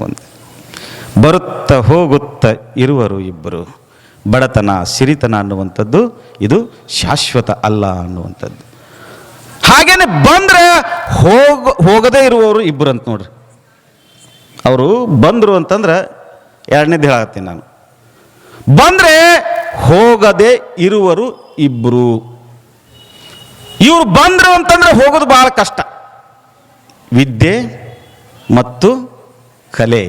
ಒಂದು ಬರುತ್ತಾ ಹೋಗುತ್ತಾ ಇರುವರು ಇಬ್ಬರು. ಬಡತನ ಸಿರಿತನ ಅನ್ನುವಂಥದ್ದು ಇದು ಶಾಶ್ವತ ಅಲ್ಲ ಅನ್ನುವಂಥದ್ದು. ಹಾಗೇನೆ ಬಂದರೆ ಹೋಗದೇ ಇರುವವರು ಇಬ್ಬರು ಅಂತ ನೋಡ್ರಿ. ಅವರು ಬಂದರು ಅಂತಂದ್ರೆ ಎರಡನೇದು ಹೇಳತ್ತೀನಿ ನಾನು. ಬಂದರೆ ಹೋಗದೆ ಇರುವರು ಇಬ್ಬರು. ಇವರು ಬಂದರು ಅಂತಂದ್ರೆ ಹೋಗೋದು ಬಹಳ ಕಷ್ಟ. ವಿದ್ಯೆ ಮತ್ತು ಕಲೆ.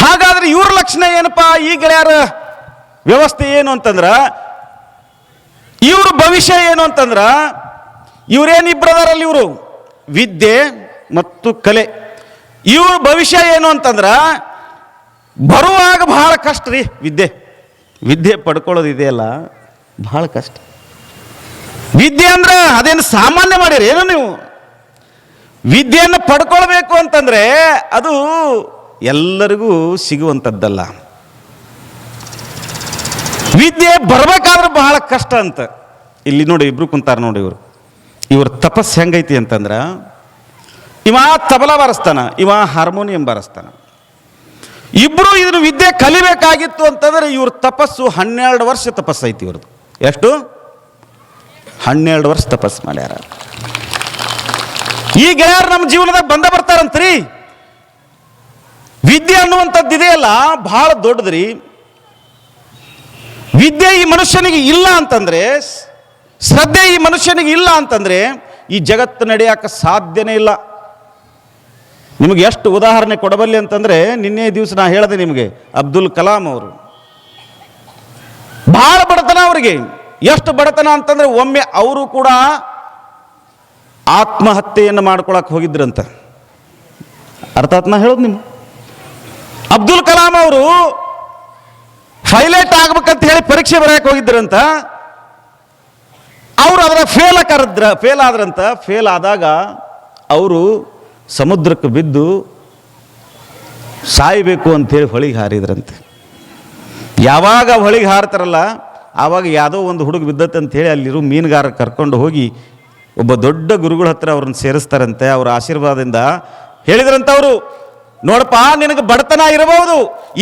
ಹಾಗಾದ್ರೆ ಇವ್ರ ಲಕ್ಷಣ ಏನಪ್ಪಾ? ಈ ಗೆಳೆಯರ ವ್ಯವಸ್ಥೆ ಏನು ಅಂತಂದ್ರ, ಇವ್ರ ಭವಿಷ್ಯ ಏನು ಅಂತಂದ್ರ, ಇವ್ರೇನಿಬ್ಬರದಾರಲ್ಲಿ ಇವರು ವಿದ್ಯೆ ಮತ್ತು ಕಲೆ. ಇವ್ರ ಭವಿಷ್ಯ ಏನು ಅಂತಂದ್ರ ಬರುವಾಗ ಬಹಳ ಕಷ್ಟ ರೀ. ವಿದ್ಯೆ ಪಡ್ಕೊಳ್ಳೋದು ಇದೆಯಲ್ಲ ಬಹಳ ಕಷ್ಟ. ವಿದ್ಯೆ ಅಂದ್ರೆ ಅದೇನು ಸಾಮಾನ್ಯ ಮಾಡಿರಿ ಏನು ನೀವು? ವಿದ್ಯೆಯನ್ನು ಪಡ್ಕೊಳ್ಬೇಕು ಅಂತಂದ್ರೆ ಅದು ಎಲ್ಲರಿಗೂ ಸಿಗುವಂಥದ್ದಲ್ಲ. ವಿದ್ಯೆ ಬರ್ಬೇಕಾದ್ರೆ ಬಹಳ ಕಷ್ಟ ಅಂತ. ಇಲ್ಲಿ ನೋಡಿ ಇಬ್ರು ಕುಂತಾರ ನೋಡಿ. ಇವ್ರ ತಪಸ್ಸು ಹೆಂಗೈತಿ ಅಂತಂದ್ರ, ಇವ ತಬಲ ಬಾರಿಸ್ತಾನ, ಇವ ಹಾರ್ಮೋನಿಯಂ ಬಾರಿಸ್ತಾನ. ಇಬ್ರು ಇದನ್ನು ವಿದ್ಯೆ ಕಲಿಬೇಕಾಗಿತ್ತು ಅಂತಂದ್ರೆ ಇವ್ರ ತಪಸ್ಸು 12 ವರ್ಷ ತಪಸ್ಸೈತಿ ಇವ್ರದ್ದು. ಎಷ್ಟು? 12 ವರ್ಷ ತಪಸ್ಸು ಮಾಡ್ಯಾರ. ಈ ಗೆಳೆಯರು ನಮ್ಮ ಜೀವನದಾಗ ಬರ್ತಾರಂತ್ರಿ. ವಿದ್ಯೆ ಅನ್ನುವಂಥದ್ದು ಇದೆಯಲ್ಲ ಬಹಳ ದೊಡ್ಡದ್ರಿ. ವಿದ್ಯೆ ಈ ಮನುಷ್ಯನಿಗೆ ಇಲ್ಲ ಅಂತಂದ್ರೆ, ಶ್ರದ್ಧೆ ಈ ಮನುಷ್ಯನಿಗೆ ಇಲ್ಲ ಅಂತಂದ್ರೆ ಈ ಜಗತ್ತು ನಡೆಯಕ್ಕೆ ಸಾಧ್ಯನೇ ಇಲ್ಲ. ನಿಮಗೆ ಎಷ್ಟು ಉದಾಹರಣೆ ಕೊಡಬಲ್ಲೆ ಅಂತಂದ್ರೆ, ನಿನ್ನೆ ದಿವಸ ನಾ ಹೇಳಿದೆ ನಿಮಗೆ, ಅಬ್ದುಲ್ ಕಲಾಂ ಅವರು ಬಹಳ ಬಡತನ ಅವರಿಗೆ. ಎಷ್ಟು ಬಡತನ ಅಂತಂದ್ರೆ ಒಮ್ಮೆ ಅವರು ಕೂಡ ಆತ್ಮಹತ್ಯೆಯನ್ನು ಮಾಡ್ಕೊಳಕ್ಕೆ ಹೋಗಿದ್ರಂತ. ಅರ್ಥ ಆತ್ನ ಹೇಳೋದು ನಿಮ್ಗೆ. ಅಬ್ದುಲ್ ಕಲಾಂ ಅವರು ಪೈಲಟ್ ಆಗ್ಬೇಕಂತ ಹೇಳಿ ಪರೀಕ್ಷೆ ಬರೆಯಕ್ಕೆ ಹೋಗಿದ್ರಂತ. ಅವರು ಅದರ ಫೇಲ್ ಆದ್ರಂತ. ಫೇಲ್ ಆದಾಗ ಅವರು ಸಮುದ್ರಕ್ಕೆ ಬಿದ್ದು ಸಾಯಬೇಕು ಅಂತೇಳಿ ಹೊಳಿಗೆ ಹಾರಿದ್ರಂತೆ. ಯಾವಾಗ ಹೊಳಿಗೆ ಹಾರ್ತಾರಲ್ಲ ಆವಾಗ ಯಾವುದೋ ಒಂದು ಹುಡುಗ ಬಿದ್ದತ್ತೆ ಅಂತೇಳಿ ಅಲ್ಲಿರೋ ಮೀನುಗಾರ ಕರ್ಕೊಂಡು ಹೋಗಿ ಒಬ್ಬ ದೊಡ್ಡ ಗುರುಗಳ ಹತ್ರ ಅವ್ರನ್ನ ಸೇರಿಸ್ತಾರಂತೆ. ಅವರ ಆಶೀರ್ವಾದದಿಂದ ಹೇಳಿದ್ರಂತ ಅವರು, ನೋಡಪ್ಪ ನಿನಗೆ ಬಡತನ ಇರಬಹುದು,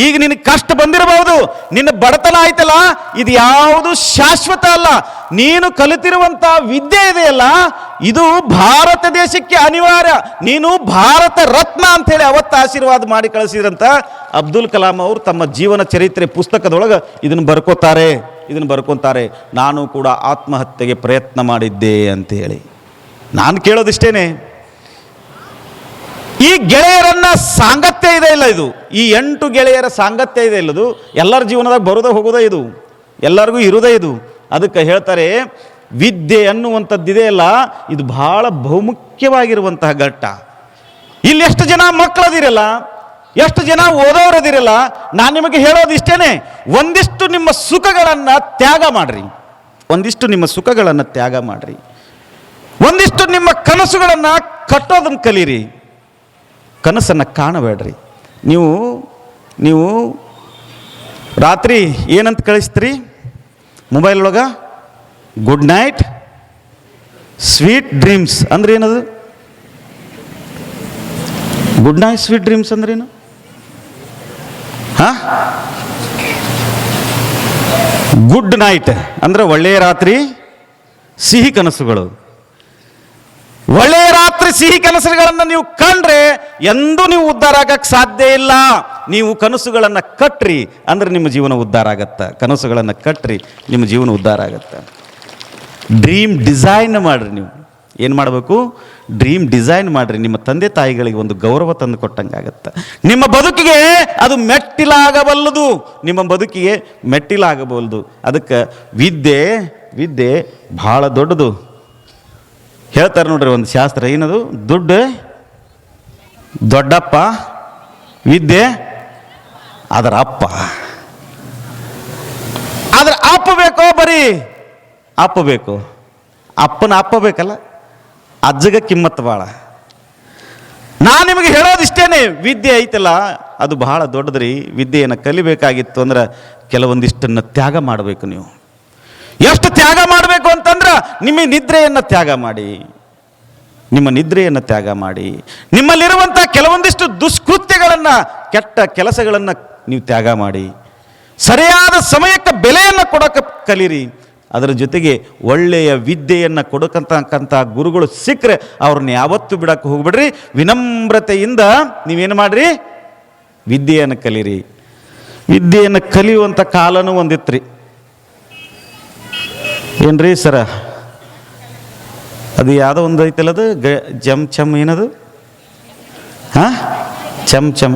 ಈಗ ನಿನಗೆ ಕಷ್ಟ ಬಂದಿರಬಹುದು, ನಿನ್ನ ಬಡತನ ಆಯ್ತಲ್ಲ ಇದು ಯಾವುದು ಶಾಶ್ವತ ಅಲ್ಲ. ನೀನು ಕಲಿತಿರುವಂತ ವಿದ್ಯೆ ಇದೆಯಲ್ಲ ಇದು ಭಾರತ ದೇಶಕ್ಕೆ ಅನಿವಾರ್ಯ. ನೀನು ಭಾರತ ರತ್ನ ಅಂತೇಳಿ ಅವತ್ತು ಆಶೀರ್ವಾದ ಮಾಡಿ ಕಳಿಸಿದ್ರಂತ. ಅಬ್ದುಲ್ ಕಲಾಂ ಅವರು ತಮ್ಮ ಜೀವನ ಚರಿತ್ರೆ ಪುಸ್ತಕದೊಳಗೆ ಇದನ್ನು ಬರ್ಕೊತಾರೆ. ನಾನು ಕೂಡ ಆತ್ಮಹತ್ಯೆಗೆ ಪ್ರಯತ್ನ ಮಾಡಿದ್ದೆ ಅಂತೇಳಿ. ನಾನು ಕೇಳೋದಿಷ್ಟೇನೆ, ಈ ಗೆಳೆಯರನ್ನ ಸಾಂಗತ್ಯ ಇದೆ ಇಲ್ಲ, ಇದು ಈ 8 ಗೆಳೆಯರ ಸಾಂಗತ್ಯ ಇದೆ ಇಲ್ಲದು ಎಲ್ಲರ ಜೀವನದಾಗ ಬರೋದೇ ಹೋಗೋದೇ, ಇದು ಎಲ್ಲರಿಗೂ ಇರೋದೇ ಇದು. ಅದಕ್ಕೆ ಹೇಳ್ತಾರೆ ವಿದ್ಯೆ ಅನ್ನುವಂಥದ್ದು ಇದೆಯಲ್ಲ ಇದು ಬಹಳ ಬಹುಮುಖ್ಯವಾಗಿರುವಂತಹ ಘಟ್ಟ. ಇಲ್ಲಿ ಎಷ್ಟು ಜನ ಮಕ್ಕಳದಿರಲ್ಲ, ಎಷ್ಟು ಜನ ಓದೋರದಿರಲ್ಲ, ನಾನು ನಿಮಗೆ ಹೇಳೋದು ಇಷ್ಟೇನೆ, ಒಂದಿಷ್ಟು ನಿಮ್ಮ ಸುಖಗಳನ್ನು ತ್ಯಾಗ ಮಾಡ್ರಿ. ಒಂದಿಷ್ಟು ನಿಮ್ಮ ಕನಸುಗಳನ್ನು ಕಟ್ಟೋದನ್ನು ಕಲೀರಿ. ಕನಸನ್ನು ಕಾಣಬೇಡ್ರಿ. ನೀವು ರಾತ್ರಿ ಏನಂತ ಕಳಿಸ್ತೀರಿ ಮೊಬೈಲ್ ಒಳಗೆ? ಗುಡ್ ನೈಟ್ ಸ್ವೀಟ್ ಡ್ರೀಮ್ಸ್ ಅಂದ್ರೆ ಏನದು? ಗುಡ್ ನೈಟ್ ಸ್ವೀಟ್ ಡ್ರೀಮ್ಸ್ ಅಂದ್ರೇನು? ಗುಡ್ ನೈಟ್ ಅಂದ್ರೆ ಒಳ್ಳೆಯ ರಾತ್ರಿ ಸಿಹಿ ಕನಸುಗಳು. ಒಳ್ಳೆಯ ರಾತ್ರಿ ಸಿಹಿ ಕನಸುಗಳನ್ನು ನೀವು ಕಂಡ್ರೆ ಎಂದೂ ನೀವು ಉದ್ಧಾರ ಆಗಕ್ಕೆ ಸಾಧ್ಯ ಇಲ್ಲ. ನೀವು ಕನಸುಗಳನ್ನು ಕಟ್ರಿ ಅಂದ್ರೆ ನಿಮ್ಮ ಜೀವನ ಉದ್ಧಾರ ಆಗತ್ತೆ. ಕನಸುಗಳನ್ನು ಕಟ್ರಿ, ನಿಮ್ಮ ಜೀವನ ಉದ್ಧಾರ ಆಗತ್ತೆ. ಡ್ರೀಮ್ ಡಿಸೈನ್ ಮಾಡ್ರಿ. ನೀವು ಏನು ಮಾಡಬೇಕು? ಡ್ರೀಮ್ ಡಿಸೈನ್ ಮಾಡ್ರಿ. ನಿಮ್ಮ ತಂದೆ ತಾಯಿಗಳಿಗೆ ಒಂದು ಗೌರವ ತಂದು ಕೊಟ್ಟಂಗಾಗತ್ತೆ. ನಿಮ್ಮ ಬದುಕಿಗೆ ಅದು ಮೆಟ್ಟಿಲಾಗಬಲ್ಲದು. ಅದಕ್ಕೆ ವಿದ್ಯೆ ಬಹಳ ದೊಡ್ಡದು. ಹೇಳ್ತಾರೆ ನೋಡ್ರಿ ಒಂದು ಶಾಸ್ತ್ರ, ಏನದು? ದುಡ್ಡು ದೊಡ್ಡಪ್ಪ, ವಿದ್ಯೆ ಅದರ ಅಪ್ಪ. ಅದರ ಅಪ್ಪ ಬೇಕೋ? ಬರೀ ಅಪ್ಪ ಬೇಕು. ಅಪ್ಪನ ಅಪ್ಪ ಬೇಕಲ್ಲ, ಅಜ್ಜಗ ಕಿಮ್ಮತ್ತು ಭಾಳ. ನಾನು ನಿಮಗೆ ಹೇಳೋದಿಷ್ಟೇನೆ, ವಿದ್ಯೆ ಐತಲ್ಲ ಅದು ಬಹಳ ದೊಡ್ಡದ್ರಿ. ವಿದ್ಯೆಯನ್ನು ಕಲಿಬೇಕಾಗಿತ್ತು ಅಂದ್ರೆ ಕೆಲವೊಂದಿಷ್ಟನ್ನು ತ್ಯಾಗ ಮಾಡಬೇಕು. ನೀವು ಎಷ್ಟು ತ್ಯಾಗ ಮಾಡಬೇಕು ಅಂತಂದ್ರೆ ನಿಮ್ಮ ನಿದ್ರೆಯನ್ನು ತ್ಯಾಗ ಮಾಡಿ, ನಿಮ್ಮಲ್ಲಿರುವಂಥ ಕೆಲವೊಂದಿಷ್ಟು ದುಷ್ಕೃತ್ಯಗಳನ್ನು, ಕೆಟ್ಟ ಕೆಲಸಗಳನ್ನು ನೀವು ತ್ಯಾಗ ಮಾಡಿ, ಸರಿಯಾದ ಸಮಯಕ್ಕೆ ಬೆಲೆಯನ್ನು ಕೊಡೋಕೆ ಕಲೀರಿ. ಅದರ ಜೊತೆಗೆ ಒಳ್ಳೆಯ ವಿದ್ಯೆಯನ್ನು ಕೊಡಕಂತಕ್ಕಂಥ ಗುರುಗಳು ಸಿಕ್ಕರೆ ಅವ್ರನ್ನ ಯಾವತ್ತೂ ಬಿಡಕ್ಕೆ ಹೋಗ್ಬಿಡ್ರಿ. ವಿನಮ್ರತೆಯಿಂದ ನೀವೇನು ಮಾಡಿರಿ, ವಿದ್ಯೆಯನ್ನು ಕಲೀರಿ. ವಿದ್ಯೆಯನ್ನು ಕಲಿಯುವಂಥ ಕಾಲನೂ ಒಂದಿತ್ತು ರೀ. ಏನ್ರಿ ಸರ, ಅದು ಯಾವುದೋ ಒಂದು ಐತಲ್ಲ, ಅದು ಜಮ್ ಚಮ್ ಏನದು, ಹಾಂ ಚಮ್ ಚಮ್,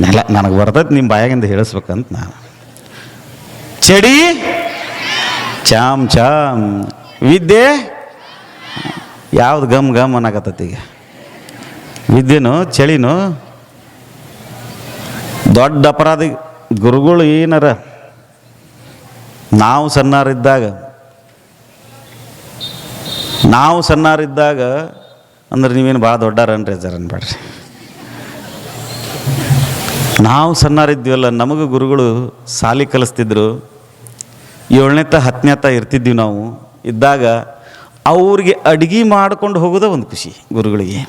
ನೆಲ ನನಗೆ ಬರ್ತೈತೆ, ನಿಮ್ಮ ಬಾಯಾಗಿಂದ ಹೇಳಿಸ್ಬೇಕಂತ ನಾನು. ಚಡಿ ಚಾಮ್ ಚಾಮ್, ವಿದ್ಯೆ ಯಾವ್ದು ಗಮ್ ಗಮ್ ಅನ್ನಕತ್ತೈತಿ ಈಗ. ವಿದ್ಯೆನೋ ಚಳಿನೋ ದೊಡ್ಡ ಅಪರಾಧಿ. ಗುರುಗಳು ಏನಾರ ನಾವು ಸಣ್ಣಾರಿದ್ದಾಗ ಅಂದ್ರೆ ನೀವೇನು ಭಾಳ ದೊಡ್ಡಾರನ್ರಿ ಜರ ಅನ್ಬೇಡ್ರಿ. ನಾವು ಸಣ್ಣಾರಿದ್ವಲ್ಲ, ನಮಗೆ ಗುರುಗಳು ಸಾಲಿ ಕಲಿಸ್ತಿದ್ರು. 7ನೇ 10ನೇ ಇರ್ತಿದ್ವಿ ನಾವು. ಇದ್ದಾಗ ಅವ್ರಿಗೆ ಅಡುಗೆ ಮಾಡ್ಕೊಂಡು ಹೋಗೋದೇ ಒಂದು ಖುಷಿ ಗುರುಗಳಿಗೆ.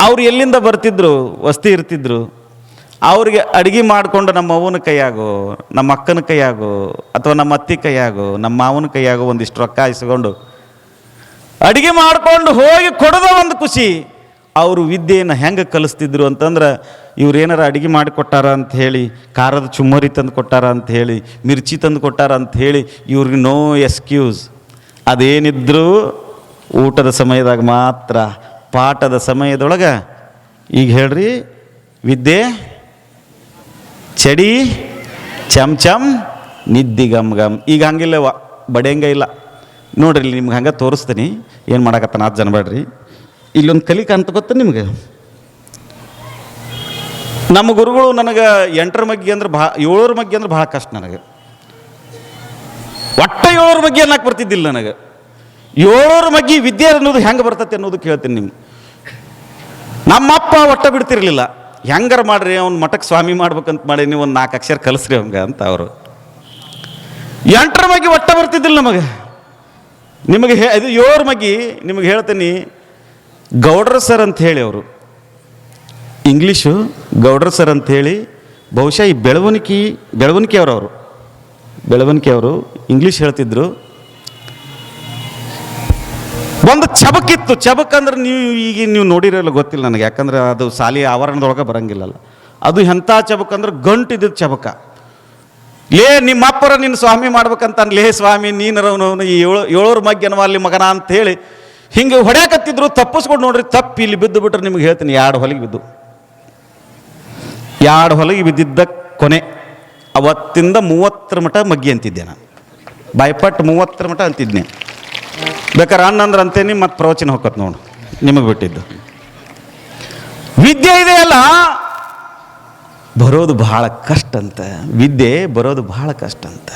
ಅವ್ರು ಎಲ್ಲಿಂದ ಬರ್ತಿದ್ರು, ವಸ್ತಿ ಇರ್ತಿದ್ರು, ಅವ್ರಿಗೆ ಅಡುಗೆ ಮಾಡಿಕೊಂಡು ನಮ್ಮ ಅವ್ವನ ಕೈಯಾಗೋ, ನಮ್ಮ ಅಕ್ಕನ ಕೈಯಾಗೋ, ಅಥವಾ ನಮ್ಮ ಅತ್ತಿ ಕೈಯಾಗೋ, ನಮ್ಮ ಮಾವನ ಕೈಯಾಗೋ ಒಂದಿಷ್ಟು ರೊಕ್ಕ ಇಸ್ಕೊಂಡು ಅಡುಗೆ ಮಾಡ್ಕೊಂಡು ಹೋಗಿ ಕೊಡೋದ ಒಂದು ಖುಷಿ. ಅವರು ವಿದ್ಯೆಯನ್ನು ಹೆಂಗೆ ಕಲಿಸ್ತಿದ್ರು ಅಂತಂದ್ರೆ, ಇವ್ರು ಏನಾರ ಅಡುಗೆ ಮಾಡಿ ಕೊಟ್ಟಾರ ಅಂತ ಹೇಳಿ, ಖಾರದ ಚುಮ್ಮರಿ ತಂದು ಕೊಟ್ಟಾರ ಅಂತ ಹೇಳಿ, ಮಿರ್ಚಿ ತಂದು ಕೊಟ್ಟಾರ ಅಂತ ಹೇಳಿ ಇವ್ರಿಗೆ ನೋ ಎಕ್ಸ್ಕ್ಯೂಸ್. ಅದೇನಿದ್ರೂ ಊಟದ ಸಮಯದಾಗ ಮಾತ್ರ. ಪಾಠದ ಸಮಯದೊಳಗೆ ಈಗ ಹೇಳ್ರಿ, ವಿದ್ಯೆ ಚಡಿ ಚಮ್ ಚಮ್ ನಿದ್ದಿ ಗಮ್ ಗಮ್. ಈಗ ಹಂಗಿಲ್ಲವ, ಬಡಿಯಂಗ ಇಲ್ಲ ನೋಡ್ರಿ. ನಿಮ್ಗೆ ಹಂಗೆ ತೋರಿಸ್ತೀನಿ ಏನು ಮಾಡಕತ್ತಾನ ಅದು ಜನಬೇಡ್ರಿ. ಇಲ್ಲೊಂದು ಕಲಿಕೆ ಅಂತ ಗೊತ್ತ ನಿಮ್ಗೆ. ನಮ್ಮ ಗುರುಗಳು ನನಗೆ 8ರ ಮಗ್ಗಿ ಅಂದ್ರೆ 7ರ ಮಗ್ಗಿ ಅಂದ್ರೆ ಭಾಳ ಕಷ್ಟ ನನಗೆ. ಒಟ್ಟ 7ರ ಮಗ್ಗಿ ಅನ್ನಕ್ಕೆ ಬರ್ತಿದ್ದಿಲ್ಲ ನನಗೆ. 7ರ ಮಗ್ಗಿ ವಿದ್ಯೆ ಅನ್ನೋದು ಹೆಂಗೆ ಬರ್ತೈತೆ ಅನ್ನೋದು ಕೇಳ್ತೀನಿ ನಿಮ್ಗೆ. ನಮ್ಮಪ್ಪ ಒಟ್ಟ ಬಿಡ್ತಿರ್ಲಿಲ್ಲ. ಹೆಂಗಾರ ಮಾಡ್ರಿ, ಅವ್ನು ಮಠಕ್ಕೆ ಸ್ವಾಮಿ ಮಾಡ್ಬೇಕಂತ ಮಾಡಿ ನೀವು ಒಂದು 4 ಅಕ್ಷರ ಕಲಿಸ್ರಿ ಅವಂಗ ಅಂತ ಅವರು. 8ರ ಮಗ್ಗಿ ಒಟ್ಟ ಬರ್ತಿದ್ದಿಲ್ಲ ನಮಗೆ. ನಿಮಗೆ ಇದು 7ರ ಮಗ್ಗಿ ನಿಮಗೆ ಹೇಳ್ತೀನಿ. ಗೌಡ್ರ ಸರ್ ಅಂತ ಹೇಳಿ, ಅವರು ಇಂಗ್ಲೀಷು ಗೌಡ್ರ ಸರ್ ಅಂಥೇಳಿ, ಬಹುಶಃ ಈ ಬೆಳವಣಿಗೆಯವರು ಇಂಗ್ಲೀಷ್ ಹೇಳ್ತಿದ್ರು. ಒಂದು ಚಬಕಿತ್ತು. ಚಬಕ್ ಅಂದ್ರೆ ನೀವು ನೋಡಿರಲ್ಲ, ಗೊತ್ತಿಲ್ಲ ನನಗೆ, ಯಾಕಂದ್ರೆ ಅದು ಶಾಲೆಯ ಆವರಣದೊಳಗೆ ಬರಂಗಿಲ್ಲಲ್ಲ. ಅದು ಎಂಥ ಚಬಕ್ ಅಂದ್ರೆ ಗಂಟಿದ್ದ ಚಬಕ. ನಿಮ್ಮ ಅಪ್ಪರ ನಿನ್ನ ಸ್ವಾಮಿ ಮಾಡ್ಬೇಕಂತ ಲೇ ಸ್ವಾಮಿ ನೀನರವನು ಈ 7ರ ಮಗ್ಗಿ ಅನ್ನುವಲ್ಲಿ ಮಗನ ಅಂಥೇಳಿ ಹಿಂಗೆ ಹೊಡ್ಯಾಕತ್ತಿದ್ರು. ತಪ್ಪಿಸ್ಕೊಂಡು ನೋಡ್ರಿ, ತಪ್ಪಿ ಇಲ್ಲಿ ಬಿದ್ದು ಬಿಟ್ರೆ ನಿಮ್ಗೆ ಹೇಳ್ತೀನಿ, 2 ಹೊಲಿಗೆ ಬಿದ್ದಿದ್ದ ಕೊನೆ. ಅವತ್ತಿಂದ 30ರ ಮಟ್ಟ ಮಗ್ಗಿ ಅಂತಿದ್ದೆ ನಾನು. ಬಾಯ್ಪಟ್ಟು 30ರ ಮಟ್ಟ ಅಂತಿದ್ನೆ. ಬೇಕಾದ್ರೆ ಅಂದ್ರೆ ಅಂತೇನಿ, ಮತ್ತು ಪ್ರವಚನ ಹೋಗತ್ ನೋಡು, ನಿಮಗೆ ಬಿಟ್ಟಿದ್ದು. ವಿದ್ಯೆ ಇದೆಯಲ್ಲ, ಬರೋದು ಬಹಳ ಕಷ್ಟ ಅಂತ. ವಿದ್ಯೆ ಬರೋದು ಬಹಳ ಕಷ್ಟ ಅಂತ.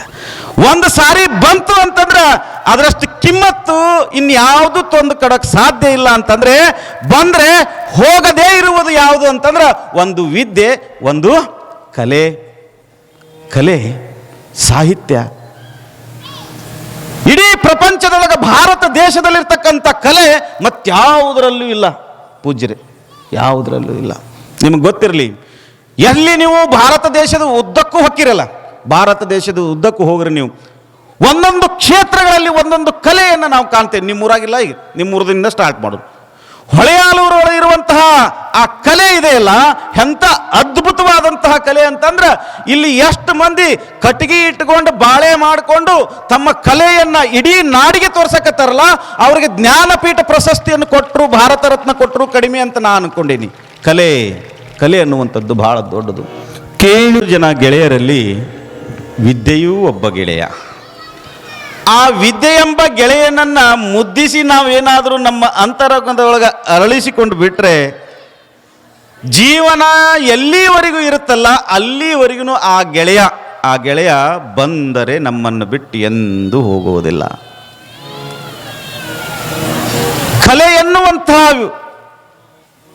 ಒಂದು ಸಾರಿ ಬಂತು ಅಂತಂದ್ರೆ ಅದರಷ್ಟು ಕಿಮ್ಮತ್ತು ಇನ್ಯಾವುದು ತಂದು ಕೊಡೋಕ್ಕೆ ಸಾಧ್ಯ ಇಲ್ಲ. ಅಂತಂದ್ರೆ ಬಂದರೆ ಹೋಗದೇ ಇರುವುದು ಯಾವುದು ಅಂತಂದ್ರೆ ಒಂದು ವಿದ್ಯೆ, ಒಂದು ಕಲೆ, ಸಾಹಿತ್ಯ. ಇಡೀ ಪ್ರಪಂಚದೊಳಗೆ ಭಾರತ ದೇಶದಲ್ಲಿರ್ತಕ್ಕಂಥ ಕಲೆ ಮತ್ಯಾವುದರಲ್ಲೂ ಇಲ್ಲ ಪೂಜ್ಯರೇ, ಯಾವುದರಲ್ಲೂ ಇಲ್ಲ. ನಿಮಗೆ ಗೊತ್ತಿರಲಿ, ಎಲ್ಲಿ ನೀವು ಭಾರತ ದೇಶದ ಉದ್ದಕ್ಕೂ ಹೊಕ್ಕಿರಲ್ಲ, ಭಾರತ ದೇಶದ ಉದ್ದಕ್ಕೂ ಹೋಗ್ರಿ ನೀವು, ಒಂದೊಂದು ಕ್ಷೇತ್ರಗಳಲ್ಲಿ ಒಂದೊಂದು ಕಲೆಯನ್ನು ನಾವು ಕಾಣ್ತೇವೆ. ನಿಮ್ಮೂರಾಗಿಲ್ಲ, ಈಗ ನಿಮ್ಮೂರದಿಂದ ಸ್ಟಾರ್ಟ್ ಮಾಡೋದು. ಹೊಳೆಯಾಲೂರೊಳಗೆ ಇರುವಂತಹ ಆ ಕಲೆ ಇದೆಯಲ್ಲ, ಎಂಥ ಅದ್ಭುತವಾದಂತಹ ಕಲೆ ಅಂತಂದ್ರೆ, ಇಲ್ಲಿ ಎಷ್ಟು ಮಂದಿ ಕಟ್ಟಿಗೆ ಇಟ್ಕೊಂಡು ಬಾಳೆ ಮಾಡಿಕೊಂಡು ತಮ್ಮ ಕಲೆಯನ್ನು ಇಡೀ ನಾಡಿಗೆ ತೋರ್ಸಕತ್ತಾರಲ್ಲ, ಅವರಿಗೆ ಜ್ಞಾನಪೀಠ ಪ್ರಶಸ್ತಿಯನ್ನು ಕೊಟ್ಟರು, ಭಾರತ ರತ್ನ ಕೊಟ್ಟರು ಕಡಿಮೆ ಅಂತ ನಾನು ಅನ್ಕೊಂಡೀನಿ. ಕಲೆ ಅನ್ನುವಂಥದ್ದು ಬಹಳ ದೊಡ್ಡದು. 7 ಜನ ಗೆಳೆಯರಲ್ಲಿ ವಿದ್ಯೆಯೂ ಒಬ್ಬ ಗೆಳೆಯ. ಆ ವಿದ್ಯೆ ಎಂಬ ಗೆಳೆಯನನ್ನು ಮುದ್ದಿಸಿ ನಾವೇನಾದರೂ ನಮ್ಮ ಅಂತರಂಗದೊಳಗೆ ಅರಳಿಸಿಕೊಂಡು ಬಿಟ್ಟರೆ, ಜೀವನ ಎಲ್ಲಿವರೆಗೂ ಇರುತ್ತಲ್ಲ ಅಲ್ಲಿವರೆಗೂ ಆ ಗೆಳೆಯ ಬಂದರೆ ನಮ್ಮನ್ನು ಬಿಟ್ಟು ಎಂದೂ ಹೋಗುವುದಿಲ್ಲ. ಕಲೆ ಎನ್ನುವಂತಹ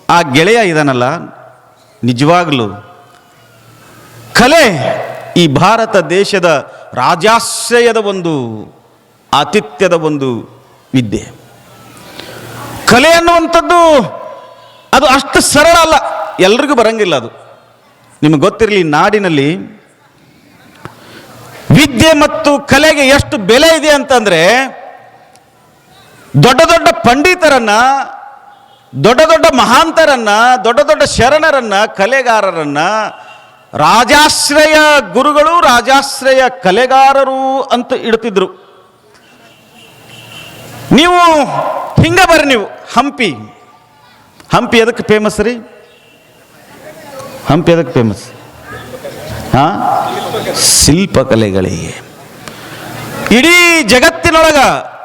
ಆ ಗೆಳೆಯ ಇದನ್ನಲ್ಲ, ನಿಜವಾಗಲೂ ಕಲೆ ಈ ಭಾರತ ದೇಶದ ರಾಜಾಶ್ರಯದ ಒಂದು ಆತಿಥ್ಯದ ಒಂದು ವಿದ್ಯೆ. ಕಲೆ ಅನ್ನುವಂಥದ್ದು ಅದು ಅಷ್ಟು ಸರಳ ಅಲ್ಲ, ಎಲ್ರಿಗೂ ಬರಂಗಿಲ್ಲ ಅದು. ನಿಮಗೆ ಗೊತ್ತಿರಲಿ, ನಾಡಿನಲ್ಲಿ ವಿದ್ಯೆ ಮತ್ತು ಕಲೆಗೆ ಎಷ್ಟು ಬೆಲೆ ಇದೆ ಅಂತಂದ್ರೆ, ದೊಡ್ಡ ದೊಡ್ಡ ಪಂಡಿತರನ್ನ, ದೊಡ್ಡ ದೊಡ್ಡ ಮಹಾಂತರನ್ನ, ದೊಡ್ಡ ದೊಡ್ಡ ಶರಣರನ್ನ, ಕಲೆಗಾರರನ್ನ ರಾಜಾಶ್ರಯ ಗುರುಗಳು, ರಾಜಾಶ್ರಯ ಕಲೆಗಾರರು ಅಂತ ಇಡ್ತಿದ್ರು. ನೀವು ಹಿಂಗ ಬರ್ರಿ, ನೀವು ಹಂಪಿ ಎದಕ್ಕೆ ಫೇಮಸ್ ರೀ? ಹಂಪಿ ಎದಕ್ಕೆ ಫೇಮಸ್? ಶಿಲ್ಪಕಲೆಗಳಿಗೆ. ಇಡೀ ಜಗತ್ತಿನೊಳಗ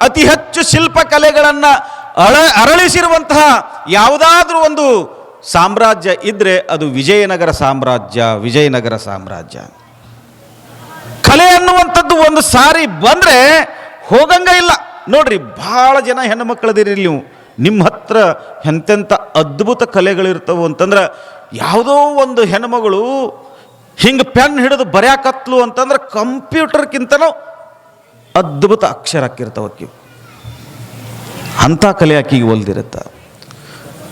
ಅತಿ ಹೆಚ್ಚು ಶಿಲ್ಪಕಲೆಗಳನ್ನು ಅರಳಿಸಿರುವಂತಹ ಯಾವುದಾದ್ರೂ ಒಂದು ಸಾಮ್ರಾಜ್ಯ ಇದ್ರೆ ಅದು ವಿಜಯನಗರ ಸಾಮ್ರಾಜ್ಯ. ಕಲೆ ಅನ್ನುವಂಥದ್ದು ಒಂದು ಸಾರಿ ಬಂದ್ರೆ ಹೋಗಂಗ ಇಲ್ಲ. ನೋಡ್ರಿ, ಬಹಳ ಜನ ಹೆಣ್ಣು ಮಕ್ಕಳದಿರಿ ನೀವು, ನಿಮ್ಮ ಹತ್ರ ಎಂತೆಂಥ ಅದ್ಭುತ ಕಲೆಗಳಿರ್ತವೆ ಅಂತಂದ್ರೆ, ಯಾವುದೋ ಒಂದು ಹೆಣ್ಮಗಳು ಹಿಂಗೆ ಪೆನ್ ಹಿಡಿದು ಬರೆಯಾಕತ್ಲು ಅಂತಂದ್ರೆ ಕಂಪ್ಯೂಟರ್ಗಿಂತನೂ ಅದ್ಭುತ ಅಕ್ಷರ ಹಾಕಿರ್ತಾವಕ್ಕಿ. ಅಂಥ ಕಲೆ ಆಕಿಗೆ ಒಲ್ದಿರುತ್ತ.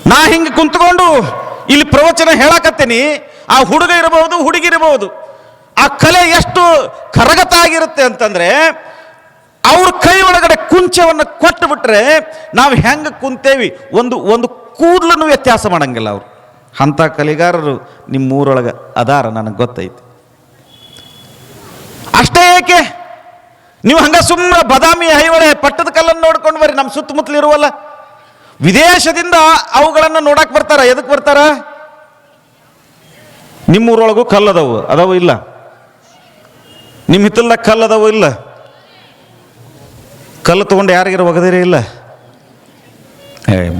ನಾ ಹಿಂಗೆ ಕುಂತ್ಕೊಂಡು ಇಲ್ಲಿ ಪ್ರವಚನ ಹೇಳಕತ್ತೀನಿ, ಆ ಹುಡುಗ ಇರಬಹುದು, ಹುಡುಗಿ ಇರಬಹುದು, ಆ ಕಲೆ ಎಷ್ಟು ಕರಗತ ಆಗಿರುತ್ತೆ ಅಂತಂದ್ರೆ, ಅವ್ರ ಕೈ ಒಳಗಡೆ ಕುಂಚವನ್ನು ಕೊಟ್ಟು ಬಿಟ್ರೆ ನಾವು ಹೆಂಗೆ ಕುಂತೇವಿ ಒಂದು ಕೂದಲನ್ನು ವ್ಯತ್ಯಾಸ ಮಾಡಂಗಿಲ್ಲ ಅವರು. ಅಂಥ ಕಲೆಗಾರರು ನಿಮ್ಮೂರೊಳಗೆ ಅದಾರ, ನನಗೆ ಗೊತ್ತೈತಿ. ಅಷ್ಟೇ ಏಕೆ, ನೀವು ಹಂಗ ಸುಮ್ಮನೆ ಬದಾಮಿ ಹೈವಳೆ ಪಟ್ಟದ ಕಲ್ಲನ್ನು ನೋಡ್ಕೊಂಡು ಬರ್ರಿ, ನಮ್ಮ ಸುತ್ತಮುತ್ತಲು ಇರುವಲ್ಲ. ವಿದೇಶದಿಂದ ಅವುಗಳನ್ನು ನೋಡಕ್ ಬರ್ತಾರ. ಎದಕ್ಕೆ ಬರ್ತಾರ? ನಿಮ್ಮೂರೊಳಗೂ ಅದಾವು ಇಲ್ಲ? ನಿಮ್ಮ ಹಿತ್ತಲ್ದಾಗ ಕಲ್ಲದವು ಇಲ್ಲ? ಕಲ್ಲು ತೊಗೊಂಡು ಯಾರಿಗಾರ ಒಗದಿರೇ ಇಲ್ಲ?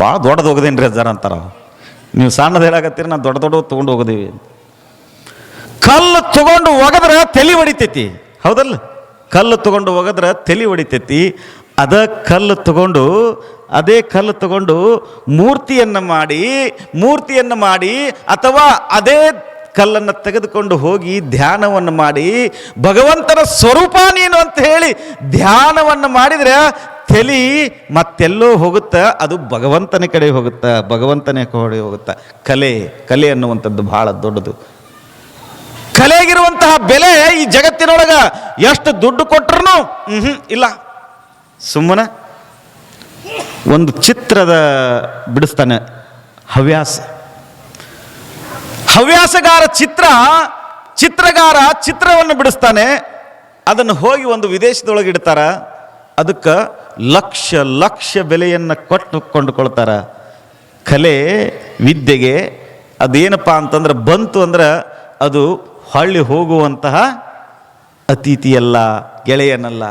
ಭಾಳ ದೊಡ್ಡದು ಒಗದೇನ್ರಿ ಅಜ್ಜಾರ ಅಂತಾರ. ನೀವು ಸಣ್ಣದು ಹೇಳಾಕತ್ತೀರಿ, ನಾವು ದೊಡ್ಡ ತೊಗೊಂಡು ಹೋಗೋದೀವಿ. ಕಲ್ಲು ತಗೊಂಡು ಒಗದ್ರೆ ತಲೆ ಹೊಡಿತೈತಿ, ಹೌದಲ್ಲ? ಕಲ್ಲು ತಗೊಂಡು ಒಗದ್ರೆ ತಲೆ ಹೊಡಿತೈತಿ. ಅದೇ ಕಲ್ಲು ತಗೊಂಡು ಮೂರ್ತಿಯನ್ನು ಮಾಡಿ ಅಥವಾ ಅದೇ ಕಲ್ಲನ್ನು ತೆಗೆದುಕೊಂಡು ಹೋಗಿ ಧ್ಯಾನವನ್ನು ಮಾಡಿ, ಭಗವಂತನ ಸ್ವರೂಪ ನೀನು ಅಂತ ಹೇಳಿ ಧ್ಯಾನವನ್ನು ಮಾಡಿದರೆ ತಲೆ ಮತ್ತೆಲ್ಲೋ ಹೋಗುತ್ತಾ, ಅದು ಭಗವಂತನ ಕಡೆ ಹೋಗುತ್ತಾ. ಕಲೆ ಅನ್ನುವಂಥದ್ದು ಬಹಳ ದೊಡ್ಡದು. ಕಲೆಗಿರುವಂತಹ ಬೆಲೆ ಈ ಜಗತ್ತಿನೊಳಗ ಎಷ್ಟು ದುಡ್ಡು ಕೊಟ್ಟರು ಇಲ್ಲ. ಸುಮ್ಮನೆ ಒಂದು ಚಿತ್ರದ ಬಿಡಿಸ್ತಾನೆ ಹವ್ಯಾಸಗಾರ ಚಿತ್ರಗಾರ ಚಿತ್ರವನ್ನು ಬಿಡಿಸ್ತಾನೆ. ಅದನ್ನು ಹೋಗಿ ಒಂದು ವಿದೇಶದೊಳಗೆ ಇಡ್ತಾರ. ಅದಕ್ಕೆ ಲಕ್ಷ ಬೆಲೆಯನ್ನು ಕೊಟ್ಟು ಕೊಂಡುಕೊಳ್ತಾರ. ಕಲೆ ವಿದ್ಯೆಗೆ ಅದೇನಪ್ಪ ಅಂತಂದ್ರೆ ಬಂತು ಅಂದ್ರೆ ಅದು ಹೊಳ್ಳಿ ಹೋಗುವಂತಹ ಅತಿಥಿಯಲ್ಲ, ಗೆಳೆಯನಲ್ಲ.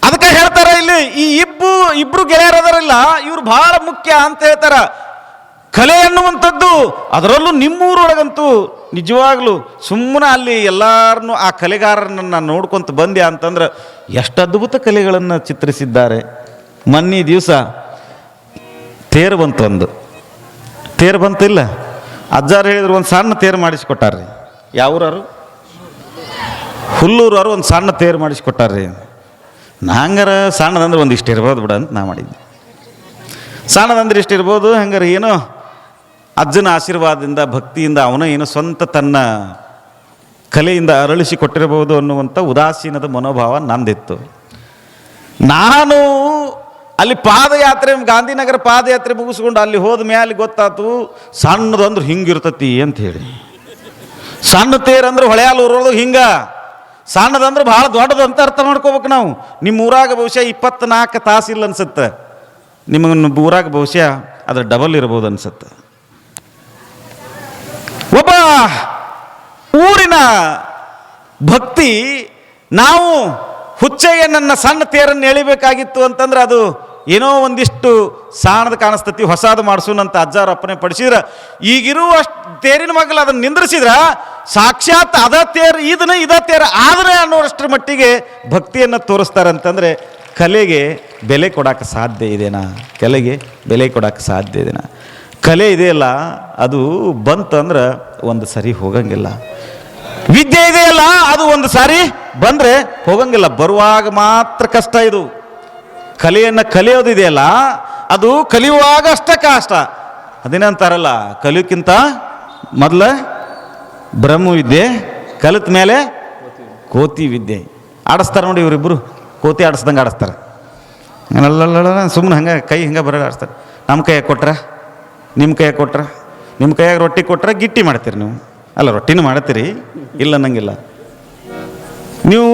ಅದಕ್ಕೆ ಹೇಳ್ತಾರ ಇಲ್ಲಿ, ಈ ಇಬ್ರು ಗೆಳೆಯರದಾರಲ್ಲ, ಇವ್ರು ಬಹಳ ಮುಖ್ಯ ಅಂತ ಹೇಳ್ತಾರ. ಕಲೆ ಅನ್ನುವಂಥದ್ದು, ಅದರಲ್ಲೂ ನಿಮ್ಮೂರೊಳಗಂತೂ ನಿಜವಾಗ್ಲೂ ಸುಮ್ಮನೆ ಅಲ್ಲಿ ಎಲ್ಲಾರನ್ನೂ ಆ ಕಲೆಗಾರರನ್ನ ನೋಡ್ಕೊಂತ ಬಂದ್ಯಾ ಅಂತಂದ್ರೆ ಎಷ್ಟು ಅದ್ಭುತ ಕಲೆಗಳನ್ನು ಚಿತ್ರಿಸಿದ್ದಾರೆ. ಮೊನ್ನೆ ದಿವಸ ತೇರು ಬಂತಿಲ್ಲ, ಅಜ್ಜಾರು ಹೇಳಿದ್ರು ಒಂದು ಸಣ್ಣ ತೇರು ಮಾಡಿಸ್ಕೊಟ್ಟಾರ್ರಿ. ಯಾವ್ರವರು? ಹುಲ್ಲೂರವರು ಒಂದು ಸಣ್ಣ ತೇರು ಮಾಡಿಸ್ಕೊಟ್ಟಾರ್ರಿ. ಹಂಗಾರ ಸಣ್ಣದಂದ್ರೆ ಒಂದಿಷ್ಟು ಇರ್ಬೋದು ಬಿಡ ಅಂತ ನಾ ಮಾಡಿದ್ದೆ. ಸಣ್ಣದಂದ್ರೆ ಇಷ್ಟು ಇರ್ಬೋದು, ಹಂಗಾರೆ ಏನೋ ಅಜ್ಜನ ಆಶೀರ್ವಾದದಿಂದ ಭಕ್ತಿಯಿಂದ ಅವನ ಏನೋ ಸ್ವಂತ ತನ್ನ ಕಲೆಯಿಂದ ಅರಳಿಸಿ ಕೊಟ್ಟಿರಬಹುದು ಅನ್ನುವಂಥ ಉದಾಸೀನದ ಮನೋಭಾವ ನಂದಿತ್ತು. ನಾನು ಅಲ್ಲಿ ಗಾಂಧಿನಗರ ಪಾದಯಾತ್ರೆ ಮುಗಿಸ್ಕೊಂಡು ಅಲ್ಲಿ ಹೋದ ಮೇಲೆ ಗೊತ್ತಾತು, ಸಣ್ಣದಂದ್ರೆ ಹಿಂಗಿರ್ತತಿ ಅಂತ ಹೇಳಿ. ಸಣ್ಣ ತೇರಂದ್ರೆ ಹೊಳೆಯಾಲೂರೊಳಗೆ ಹಿಂಗ, ಸಣ್ಣದಂದ್ರೆ ಭಾಳ ದೊಡ್ಡದು ಅಂತ ಅರ್ಥ ಮಾಡ್ಕೋಬೇಕು ನಾವು. ನಿಮ್ಮ ಊರಾಗ ಬಹುಶಃ 24 ತಾಸಿಲ್ಲ ಅನ್ಸುತ್ತೆ, ನಿಮ್ಮ ಊರಾಗ ಬಹುಶಃ ಅದ್ರ ಡಬಲ್ ಇರ್ಬೋದು ಅನ್ಸುತ್ತೆ. ಒಬ್ಬ ಊರಿನ ಭಕ್ತಿ, ನಾವು ಹುಚ್ಚಯ್ಯನನ್ನ ಸಣ್ಣ ತೇರನ್ನು ಎಳಿಬೇಕಾಗಿತ್ತು ಅಂತಂದ್ರೆ ಅದು ಏನೋ ಒಂದಿಷ್ಟು ಸಾಣದ ಕಾಣಿಸ್ತತಿ, ಹೊಸಾದು ಮಾಡಿಸೋಣಂತ ಅಜ್ಜಾರು ಅಪ್ಪನೆ ಪಡಿಸಿದ್ರ, ಈಗಿರುವ ತೇರಿನ ಮಗಲು ಅದನ್ನು ನಿಂದ್ರಿಸಿದ್ರ ಸಾಕ್ಷಾತ್ ಅದ ತೇರು ಇದ ತೇರು ಆದರೆ ಅನ್ನೋಷ್ಟರ ಮಟ್ಟಿಗೆ ಭಕ್ತಿಯನ್ನು ತೋರಿಸ್ತಾರೆ. ಅಂತಂದರೆ ಕಲೆಗೆ ಬೆಲೆ ಕೊಡೋಕೆ ಸಾಧ್ಯ ಇದೆನಾ? ಕಲೆ ಇದೆಯಲ್ಲ, ಅದು ಬಂತಂದ್ರೆ ಒಂದು ಸರಿ ಹೋಗಂಗಿಲ್ಲ. ವಿದ್ಯೆ ಇದೆಯಲ್ಲ, ಅದು ಒಂದು ಸಾರಿ ಬಂದರೆ ಹೋಗಂಗಿಲ್ಲ, ಬರುವಾಗ ಮಾತ್ರ ಕಷ್ಟ. ಇದು ಕಲೆಯನ್ನು ಕಲಿಯೋದಿದೆಯಲ್ಲ, ಅದು ಕಲಿಯುವಾಗ ಅಷ್ಟೇ ಕಷ್ಟ, ಅದೇನಂತಾರಲ್ಲ, ಕಲಿಯೋಕ್ಕಿಂತ ಮೊದಲ ಬ್ರಹ್ಮ ವಿದ್ಯೆ, ಕಲಿತ ಮೇಲೆ ಕೋತಿ ವಿದ್ಯೆ. ಆಡಿಸ್ತಾರೆ ನೋಡಿ ಇವರಿಬ್ಬರು, ಕೋತಿ ಆಡಿಸ್ದಂಗೆ ಆಡಿಸ್ತಾರೆ. ಅಲ್ಲಲ್ಲ ಸುಮ್ಮನೆ ಹಂಗೆ ಕೈ ಹಿಂಗೆ ಬರೋ ಆಡಿಸ್ತಾರೆ. ನಮ್ಮ ಕೈಯಾಗ ಕೊಟ್ರ, ನಿಮ್ಮ ಕೈಯಾಗ ಕೊಟ್ರ, ನಿಮ್ಮ ಕೈಯಾಗ ರೊಟ್ಟಿ ಕೊಟ್ರೆ ಗಿಟ್ಟಿ ಮಾಡ್ತೀರಿ ನೀವು. ಅಲ್ಲ, ರೊಟ್ಟಿನೂ ಮಾಡ್ತೀರಿ, ಇಲ್ಲ ಅನ್ನಂಗಿಲ್ಲ. ನೀವು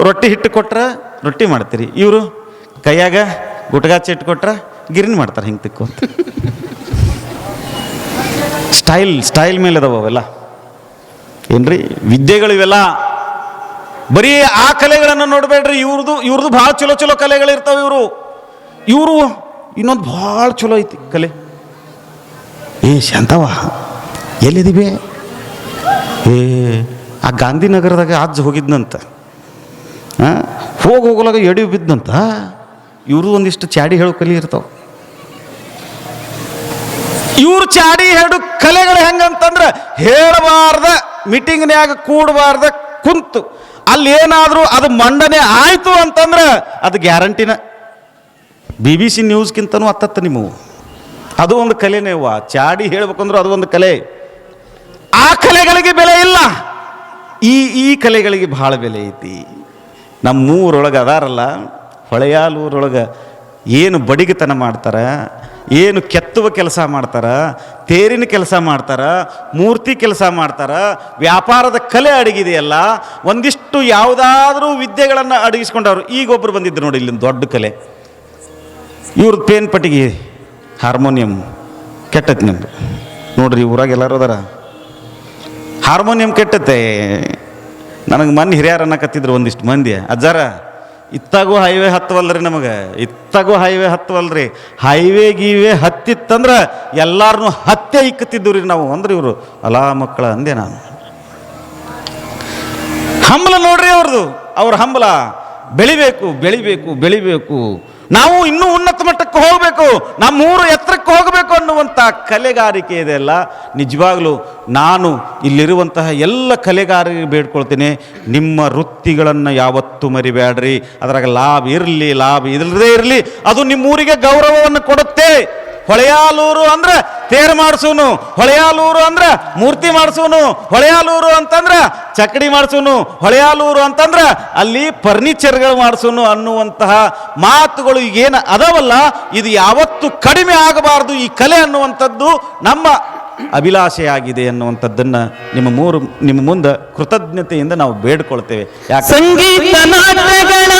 ರೊಟ್ಟಿ ಹಿಟ್ಟು ಕೊಟ್ರೆ ರೊಟ್ಟಿ ಮಾಡ್ತೀರಿ, ಇವರು ಕೈಯಾಗ ಗುಟ್ಗಾಚಿ ಇಟ್ಟು ಕೊಟ್ರೆ ಗಿರಿನಿ ಮಾಡ್ತಾರೆ ಹಿಂಗೆ ತಿಕ್ಕೊಂತ. ಸ್ಟೈಲ್ ಮೇಲೆ ಅದಾವ ಅವೆಲ್ಲ ಏನ್ರಿ ವಿದ್ಯೆಗಳು ಇವೆಲ್ಲ. ಬರೀ ಆ ಕಲೆಗಳನ್ನು ನೋಡಬೇಡ್ರಿ, ಇವ್ರದ್ದು ಭಾಳ ಚಲೋ ಕಲೆಗಳಿರ್ತಾವೆ. ಇವರು ಇನ್ನೊಂದು ಭಾಳ ಚಲೋ ಐತಿ ಕಲೆ. ಶಾಂತವ ಎಲ್ಲಿದ್ದೀವಿ? ಆ ಗಾಂಧಿನಗರದಾಗ ಅಜ್ಜ ಹೋಗಿದ್ನಂತ, ಹೋಗಲಾಗ ಎಡಿ ಬಿದ್ದಂತ. ಇವರು ಒಂದಿಷ್ಟು ಚಾಡಿ ಹೇಳೋ ಕಲೆ ಇರ್ತಾವ. ಇವ್ರು ಚಾಡಿ ಹೇಳು ಕಲೆಗಳು ಹೆಂಗಂತಂದ್ರೆ, ಹೇಳಬಾರ್ದ ಮೀಟಿಂಗ್ನ್ಯಾಗ ಕೂಡಬಾರ್ದ ಕುಂತು ಅಲ್ಲಿ ಏನಾದರೂ ಅದು ಮಂಡನೆ ಆಯಿತು ಅಂತಂದ್ರೆ ಅದು ಗ್ಯಾರಂಟಿನ. BBC ನ್ಯೂಸ್ಗಿಂತನೂ ಹತ್ತತ್ತ ನಿಮ್ಮವು. ಅದು ಒಂದು ಕಲೆನೇ. ಚಾಡಿ ಹೇಳ್ಬೇಕಂದ್ರೆ ಅದು ಒಂದು ಕಲೆ. ಆ ಕಲೆಗಳಿಗೆ ಬೆಲೆ ಇಲ್ಲ, ಈ ಕಲೆಗಳಿಗೆ ಭಾಳ ಬೆಲೆ ಐತಿ. ನಮ್ಮೂರೊಳಗೆ ಅದಾರಲ್ಲ, ಹೊಳೆಯಾಲೂರೊಳಗೆ ಏನು ಬಡಿಗೆತನ ಮಾಡ್ತಾರೆ, ಏನು ಕೆತ್ತುವ ಕೆಲಸ ಮಾಡ್ತಾರೆ, ತೇರಿನ ಕೆಲಸ ಮಾಡ್ತಾರೆ, ಮೂರ್ತಿ ಕೆಲಸ ಮಾಡ್ತಾರೆ, ವ್ಯಾಪಾರದ ಕಲೆ ಅಡಗಿದೆಯಲ್ಲ, ಒಂದಿಷ್ಟು ಯಾವುದಾದ್ರೂ ವಿದ್ಯೆಗಳನ್ನು ಅಡಗಿಸ್ಕೊಂಡವ್ರು. ಈಗ ಒಬ್ಬರು ಬಂದಿದ್ರು ನೋಡಿ, ಇಲ್ಲಿಂದ ದೊಡ್ಡ ಕಲೆ ಇವ್ರದ್ದು ಪೇನ್ ಪಟ್ಟಿಗೆ ಹಾರ್ಮೋನಿಯಂ ಕೆಟ್ಟೈತಿ ನಿಮ್ದು ನೋಡ್ರಿ. ಊರಾಗ ಎಲ್ಲರೂ ಅದಾರ, ಹಾರ್ಮೋನಿಯಂ ಕೆಟ್ಟತ್ತೆ. ನನಗೆ ಮೊನ್ನೆ ಹಿರಿಯರು ಅನ್ನಕತ್ತಿದ್ರು ಒಂದಿಷ್ಟು ಮಂದಿ, ಅಜ್ಜಾರ ಇತ್ತಾಗೂ ಹೈವೇ ಹತ್ತವಲ್ರಿ, ನಮಗೆ ಇತ್ತಾಗೂ ಹೈವೇ ಹತ್ತವಲ್ರಿ, ಹೈವೇ ಗೀವೇ ಹತ್ತಿತ್ತಂದ್ರೆ ಎಲ್ಲಾರನ್ನೂ ಹತ್ಯೆ ಇಕ್ಕತ್ತಿದ್ದು ರೀ ನಾವು ಅಂದ್ರೆ. ಇವರು ಅಲಾ ಮಕ್ಕಳ ಅಂದೆ ನಾನು. ಹಂಬಲ ನೋಡ್ರಿ ಅವ್ರದ್ದು, ಅವ್ರ ಹಂಬಲ ಬೆಳಿಬೇಕು. ನಾವು ಇನ್ನೂ ಉನ್ನತ ಮಟ್ಟಕ್ಕೆ ಹೋಗಬೇಕು, ನಮ್ಮೂರು ಎತ್ತರಕ್ಕೆ ಹೋಗಬೇಕು ಅನ್ನುವಂಥ ಕಲೆಗಾರಿಕೆ ಇದೆಯಲ್ಲ. ನಿಜವಾಗ್ಲೂ ನಾನು ಇಲ್ಲಿರುವಂತಹ ಎಲ್ಲ ಕಲೆಗಾರರಿಗೆ ಬೇಡ್ಕೊಳ್ತೀನಿ, ನಿಮ್ಮ ವೃತ್ತಿಗಳನ್ನು ಯಾವತ್ತೂ ಮರಿಬೇಡ್ರಿ. ಅದರಾಗ ಲಾಭ ಇರಲಿ, ಲಾಭ ಇಲ್ಲದೇ ಇರಲಿ, ಅದು ನಿಮ್ಮೂರಿಗೆ ಗೌರವವನ್ನು ಕೊಡುತ್ತೆ. ಹೊಳೆಯಾಲೂರು ಅಂದ್ರೆ ತೇರು ಮಾಡಿಸೋನು, ಹೊಳೆಯಾಲೂರು ಅಂದ್ರೆ ಮೂರ್ತಿ ಮಾಡಿಸೋನು, ಹೊಳೆಯಾಲೂರು ಅಂತಂದ್ರೆ ಚಕಡಿ ಮಾಡಿಸೋನು, ಹೊಳೆಯಾಲೂರು ಅಂತಂದ್ರೆ ಅಲ್ಲಿ ಫರ್ನಿಚರ್ಗಳು ಮಾಡಿಸೋನು ಅನ್ನುವಂತಹ ಮಾತುಗಳು ಏನು ಅದಾವಲ್ಲ, ಇದು ಯಾವತ್ತೂ ಕಡಿಮೆ ಆಗಬಾರ್ದು. ಈ ಕಲೆ ಅನ್ನುವಂಥದ್ದು ನಮ್ಮ ಅಭಿಲಾಷೆಯಾಗಿದೆ ಅನ್ನುವಂಥದ್ದನ್ನು ನಿಮ್ಮ ಮುಂದೆ ಕೃತಜ್ಞತೆಯಿಂದ ನಾವು ಬೇಡ್ಕೊಳ್ತೇವೆ. ಯಾಕೆ ಸಂಗೀತ ನಾಟಗಳ